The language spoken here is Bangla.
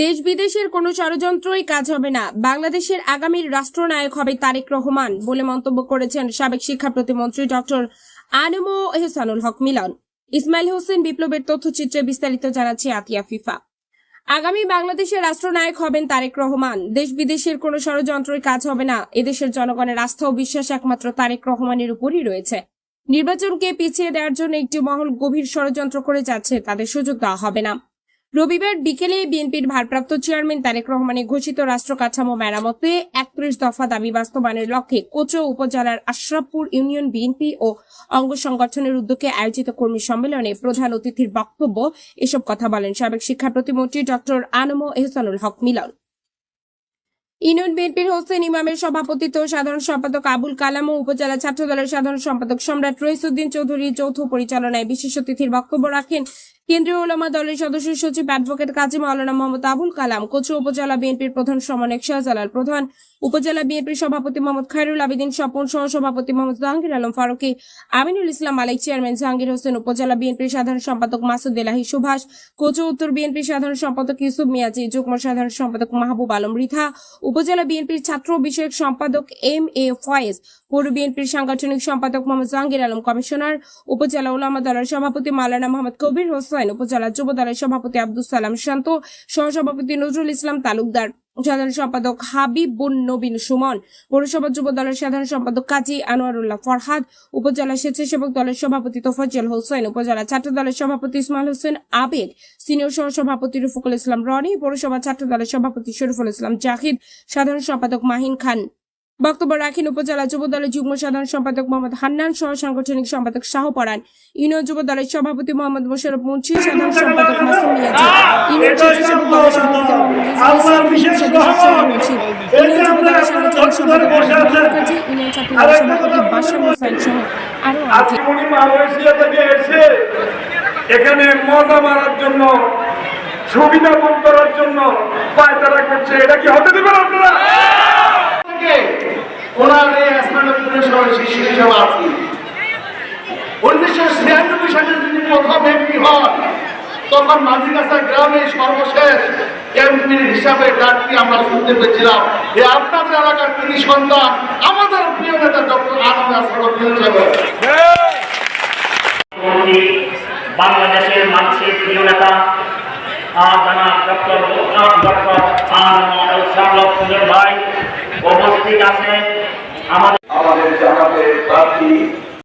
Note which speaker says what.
Speaker 1: দেশ বিদেশের কোনো ষড়যন্ত্রই কাজ হবে না, বাংলাদেশের আগামীর রাষ্ট্রনায়ক হবে তারেক রহমান বলে মন্তব্য করেছেন সাবেক শিক্ষা প্রতিমন্ত্রী ডক্টর আনম এহসানুল হক মিলন। ইসমাইল হোসেন বিপ্লবের তথ্যচিত্রে বিস্তারিত জানাচ্ছে আতিয়া ফিফা। আগামী বাংলাদেশের রাষ্ট্রনায়ক হবেন তারেক রহমান। দেশ বিদেশের কোনো ষড়যন্ত্রই কাজ হবে না। এদেশের জনগণের আস্থা ও বিশ্বাস একমাত্র তারেক রহমানের উপরই রয়েছে। নির্বাচনকে পিছিয়ে দেওয়ার জন্য একটি মহল গভীর ষড়যন্ত্র করে যাচ্ছে, তাদের সুযোগ দেওয়া হবে না। রবিবার বিকেলে বিএনপির ভারপ্রাপ্ত চেয়ারম্যান তারেক রহমানের ঘোষিত রাষ্ট্র কাঠামো মেরামতে 31 দফা দাবি বাস্তবায়নের লক্ষ্যে কোচো উপজেলার আশরাফপুর ইউনিয়ন বিএনপি ও অঙ্গ সংগঠনের উদ্যোগে আয়োজিত কর্মী সম্মেলনে প্রধান অতিথির বক্তব্য এসব কথা বলেন সাবেক শিক্ষা প্রতিমন্ত্রী ডক্টর আনম এহসানুল হক মিলন। ইউনিয়ন বিএনপির হোসেন ইমামের সভাপতিত্ব সাধারণ সম্পাদক আবুল কালাম ও উপজেলা ছাত্রদলের সাধারণ সম্পাদক সম্রাট রইসুদ্দিন চৌধুরী যৌথ পরিচালনায় বিশেষ অতিথির বক্তব্য রাখেন কেন্দ্রীয় উলামা দলের সদস্য সচিব অ্যাডভোকেট কাজী মাওলানা মোহাম্মদ আবুল কালাম, কোচো উপজেলা বিএনপির প্রধান সমন্বয়ক শাহজালাল প্রধান, উপজেলা বিএনপির সভাপতি মোহাম্মদ খায়রুল আবেদিন স্বপন, সহ সভাপতি মোহাম্মদ জাহাঙ্গীর আলম ফারুকী, আমিনুল ইসলাম মালিক, চেয়ারম্যান জাহাঙ্গীর হোসেন, উপজেলা বিএনপির সাধারণ সম্পাদক মাসুদ এলাহি সুভাষ, কোচো উত্তর বিএনপির সাধারণ সম্পাদক ইউসুফ মিয়াজি, যুগ্ম সাধারণ সম্পাদক মাহবুব আলম রিথা, উপজেলা বিএনপির ছাত্র বিষয়ক সম্পাদক এম এ ফয়েজ, পৌর বিএনপির সাংগঠনিক সম্পাদক মোহাম্মদ জাহাঙ্গীর আলম কমিশনার, উপজেলা উলামা দলের সভাপতি মাওলানা মোহাম্মদ কবির হোসেন, উপজেলা যুব দলের সভাপতি আব্দুল সালাম শান্ত, সহসভাপতি নজরুল ইসলাম তালুকদার, সাধারণ সম্পাদক হাবিবুন নবীন সুমন, পৌরসভা যুব দলের সাধারণ সম্পাদক কাজী আনোয়ারুল্লাহ ফরহাদ, উপজেলা স্বেচ্ছাসেবক দলের সভাপতি তোফাজ্জল হোসেন, উপজেলা ছাত্র দলের সভাপতি ইসমাইল হোসেন আবেদ, সিনিয়র সহসভাপতি রফিকুল ইসলাম রনি, পৌরসভা ছাত্র দলের সভাপতি শরীফুল ইসলাম জাহিদ, সাধারণ সম্পাদক মাহিন খান। বক্তব্য রাখেন উপজেলা যুব দলের যুগ্ম সাধারণ সম্পাদক মোহাম্মদ হান্নান, সহ সাংগঠনিক সম্পাদক শাহ পরান, ইউনিয়ন যুব দলের সভাপতি মোহাম্মদ মোশাররফ মুন্সি, সাধারণ সম্পাদক মাসুম মিয়াজি, ইউনিয়ন স্বেচ্ছাসেবক দলের সভাপতি ইউনিয়ন যুব দলের সাংগঠনিক সম্পাদক কাজী, ইউনিয়ন ছাত্র দলের সভাপতি বাশার হোসেন সহ আরো অনেকে।
Speaker 2: এখানে মজা মারার জন্য, সুবিধা ভোগ করার জন্য পায়তারা করছে, এটা কি হতে দেবেন আপনারা?
Speaker 3: ওনার এই আসমানের শিশু হিসাবে আছি। 1996 সালে তিনি প্রথম এমপি হন, তখন মাঝিগাছা গ্রামে সর্বশেষ এমপি হিসাবে ডাকটি আমরা শুনতে পেয়েছিলাম। আপনাদের এলাকার তিনি সন্তান, আমাদের প্রিয় নেতা ডক্টর আনম এহসানুল হক।
Speaker 4: বাংলাদেশের মানুষের প্রিয় নেতা ডক্টর আনম এহসানুল হক ভাই উপস্থিত আছেন।
Speaker 2: আমাদের জানাতে প্রার্থী